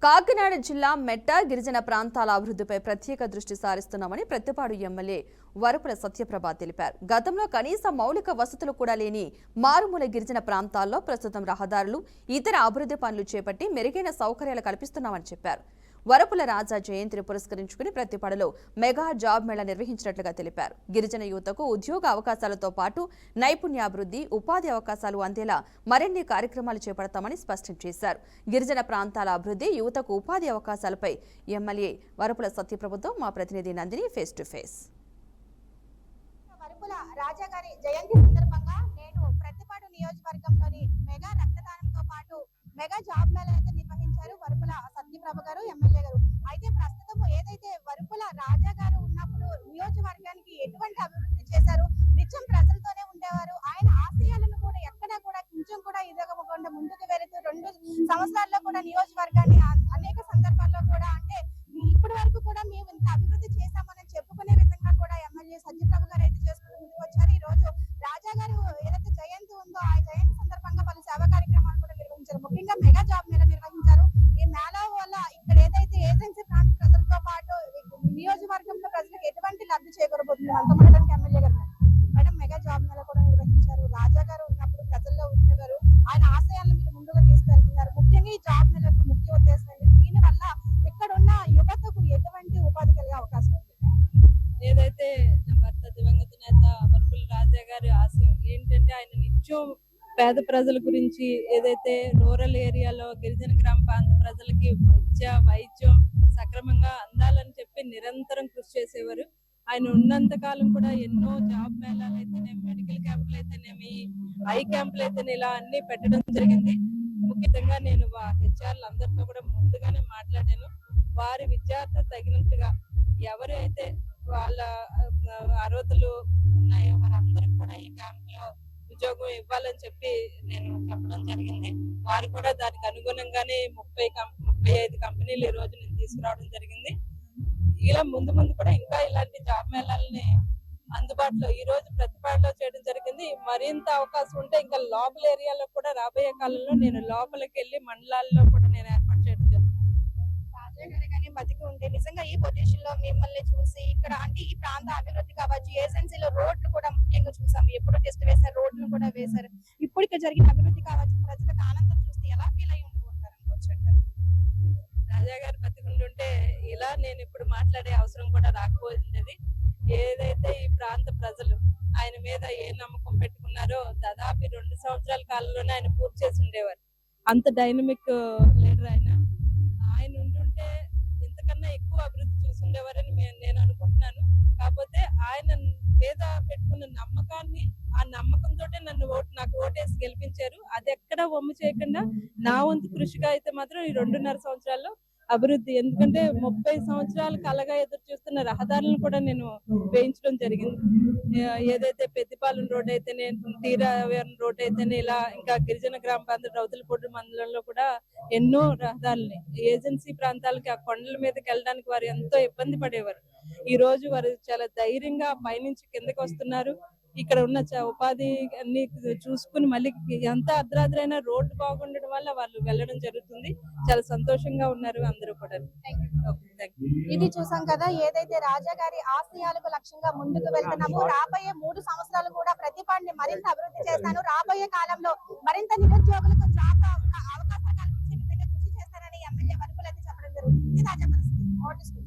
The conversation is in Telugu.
కాకినాడ జిల్లా మెట్ట గిరిజన ప్రాంతాల అభివృద్ధిపై ప్రత్యేక దృష్టి సారిస్తున్నామని ప్రతిపాడు ఎమ్మెల్యే వరపుల సత్యప్రభ తెలిపారు. గతంలో కనీస మౌలిక వసతులు కూడా లేని మారుమూల గిరిజన ప్రాంతాల్లో ప్రస్తుతం రహదారులు, ఇతర అభివృద్ధి పనులు చేపట్టి మెరుగైన సౌకర్యాలు కల్పిస్తున్నామని చెప్పారు. వరపుల రాజా జయంతిని పురస్కరించుకుని ప్రతిపాడులో మెగా జాబ్ మేళా నిర్వహించినట్లుగా తెలిపారు. గిరిజన యువతకు ఉద్యోగ అవకాశాలతో పాటు నైపుణ్యాభివృద్ధి, ఉపాధి అవకాశాలు అందేలా మరిన్ని కార్యక్రమాలు చేపడతామని స్పష్టం చేశారు. గిరిజన ప్రాంతాల అభివృద్ధి, యువతకు ఉపాధి అవకాశాలపై ఎమ్మెల్యే వరపుల సత్యప్రభతో మా ప్రతినిధి Nandini face to face. Varapula Raja గారి జయంతి సందర్భంగా నేను ప్రతిపాడు నియోజకవర్గంలోని మెగా రక్తదానంతో పాటు మెగా జాబ్ మేళా అయితే నిర్వహించారు వరపుల సత్యప్రభ గారు, ఎమ్మెల్యే గారు. అయితే ప్రస్తుతం ఏదైతే వరపుల రాజా గారు ఉన్నప్పుడు నియోజకవర్గానికి ఎటువంటి అభివృద్ధి చేశారు, నిత్యం ప్రజలతోనే ఉండేవారు. ఆయన ఆశయాలను కూడా ఎక్కడా కూడా కొంచెం కూడా ఇదగకుండా ముందుకు వెళుతూ 2 సంవత్సరాల్లో కూడా నియోజకవర్గాన్ని అనేక సందర్భాల్లో కూడా అంటే ఇప్పటి వరకు కూడా మేము ఇంత అభివృద్ధి చేశామని చెప్పుకునే విధంగా కూడా ఎమ్మెల్యే సత్యప్రభ గారు అయితే చేసుకుంటూ ముందుకు వచ్చారు. ఈ రోజు రాజా గారు ఏదైతే జయంతి ఉందో ఆ జయంతి సందర్భంగా పలు సేవా కార్యక్రమాలు కూడా నిర్వహించారు. ముఖ్యంగా మెగా జాబ్ మేళా నిర్వహించారు. ఈ మేళా వల్ల ఇక్కడ ఏదైతే ఏజెన్సీ ప్రాంత ప్రజలతో పాటు నియోజకవర్గంలో ప్రజలకు ఎటువంటి లబ్ధి చేకూరబోతుంది అంతమండడానికి ఎమ్మెల్యే గారు మేడం మెగా జాబ్ మేళా కూడా నిర్వహించారు. రాజా గారు ఉన్నప్పుడు ప్రజల్లో ఉండేవారు. ఆయన ఆశయాలను మీరు ముందుగా తీసుకెళ్తున్నారు. ముఖ్యంగా ఈ జాబ్ మేళా యొక్క ముఖ్య ఉద్దేశం ఏంటి? దీని వల్ల ఇక్కడ ఉన్న యువతకు ఎటువంటి ఉపాధి కలిగే అవకాశం ఉంది? ఏదైతే నా భర్త దివంగత నేత వరపుల రాజా గారి ఆశయం ఏంటంటే ఆయన నిత్యం పేద ప్రజల గురించి, ఏదైతే రూరల్ ఏరియాలో గిరిజన గ్రామ ప్రాంత ప్రజలకి వైద్యం సక్రమంగా అందాలని చెప్పి నిరంతరం కృషి చేసేవారు. ఆయన ఉన్నంత కాలం కూడా ఎన్నో జాబ్ మేళాలు అయితేనేమి, మెడికల్ క్యాంపులు అయితేనేమి, ఐ క్యాంపులు అయితేనే ఇలా అన్ని పెట్టడం జరిగింది. ముఖ్యంగా నేను హెచ్ఆర్లు అందరితో కూడా ముందుగానే మాట్లాడాను. వారి విద్యార్థులు తగినట్టుగా ఎవరైతే వాళ్ళ అర్హతలు ఉన్నాయో వారందరికి కూడా ఈ క్యాంప్ లో ఉద్యోగం ఇవ్వాలని చెప్పి నేను చెప్పడం జరిగింది. వారు కూడా దానికి అనుగుణంగానే 35 కంపెనీలు ఈ రోజు నేను తీసుకురావడం జరిగింది. ఇలా ముందు కూడా ఇంకా ఇలాంటి జాబ్ మేళాలని అందుబాటులో ఈ రోజు ప్రతిపాడులో చేయడం జరిగింది. మరింత అవకాశం ఉంటే ఇంకా లోకల్ ఏరియాలో కూడా రాబోయే కాలంలో నేను లోపలికి వెళ్ళి మండలాల్లో కూడా నేను ఏర్పాటు చేయడం జరిగింది. రాజా గారు కానీ బతికి ఉంటే నిజంగా ఈ పొజిషన్ లో మిమ్మల్ని చూసి ఇక్కడ అంటే ఈ ప్రాంత అభివృద్ధి కావచ్చు, ఏజెన్సీలో రోడ్లు కూడా ముఖ్యంగా చూసాము. ఎప్పుడో టెస్ట్ వేశారు, రోడ్లు కూడా వేశారు. ఇప్పుడు ఇక్కడ జరిగిన అభివృద్ధి కావచ్చు, ప్రజలకు ఆనందం చూస్తే ఎలా ఫీల్ అయి ఉంటారు అనుకోవచ్చు? రాజా గారు బతికుంటుంటే ఇలా నేను ఇప్పుడు మాట్లాడే అవసరం కూడా రాకపోయింది. ఏదైతే ఈ ప్రాంత ప్రజలు ఆయన మీద ఏ నమ్మకం పెట్టుకున్నారో దాదాపు 2 సంవత్సరాల కాలంలోనే ఆయన పూర్తి చేసి ఉండేవారు. అంత డైనమిక్ లీడర్ ఆయన. ఆయన ఉంటుంటే ఇంతకన్నా ఎక్కువ అభివృద్ధి చూసి ఉండేవారని నేను అనుకుంటున్నాను. కాకపోతే ఆయన మీద పెట్టుకున్న నమ్మకాన్ని, ఆ నమ్మకంతో నాకు ఓటేసి గెలిపించారు. అది ఎక్కడ వమ్ము చేయకుండా నా వంతు కృషిగా అయితే మాత్రం ఈ 2.5 సంవత్సరాల్లో అభివృద్ధి, ఎందుకంటే 30 సంవత్సరాలు కలగా ఎదురు చూస్తున్న రహదారులను కూడా నేను వేయించడం జరిగింది. ఏదైతే పెద్దిపాలెం రోడ్ అయితేనే, తీరావరం రోడ్ అయితేనే, ఇలా ఇంకా గిరిజన గ్రామ ప్రాంతం రౌతులపూడి మండలంలో కూడా ఎన్నో రహదారులని ఏజెన్సీ ప్రాంతాలకి ఆ కొండల మీదకి వెళ్ళడానికి వారు ఎంతో ఇబ్బంది పడేవారు. ఈ రోజు వారు చాలా ధైర్యంగా పైనుంచి కిందకి వస్తున్నారు. ఇక్కడ ఉన్న ఉపాధి అన్ని చూసుకుని మళ్ళీ ఎంత అర్ధరాత్రైనా రోడ్డు బాగుండడం వల్ల వాళ్ళు వెళ్ళడం జరుగుతుంది. చాలా సంతోషంగా ఉన్నారు అందరూ కూడా. ఇది చూసాం కదా, ఏదైతే రాజా గారి ఆశయాలకు లక్ష్యంగా ముందుకు వెళ్తున్నాము. రాబోయే 3 సంవత్సరాలు కూడా ప్రతిపాడిని మరింత అభివృద్ధి చేస్తాను. రాబోయే కాలంలో మరింత నిరుద్యోగులకు జాబ్ అవకాశాలు కల్పించే విధంగా కృషి చేస్తానని ఎమ్మెల్యే వరపుల అయితే చెప్పడం జరుగుతుంది. తాజా పరిస్థితి.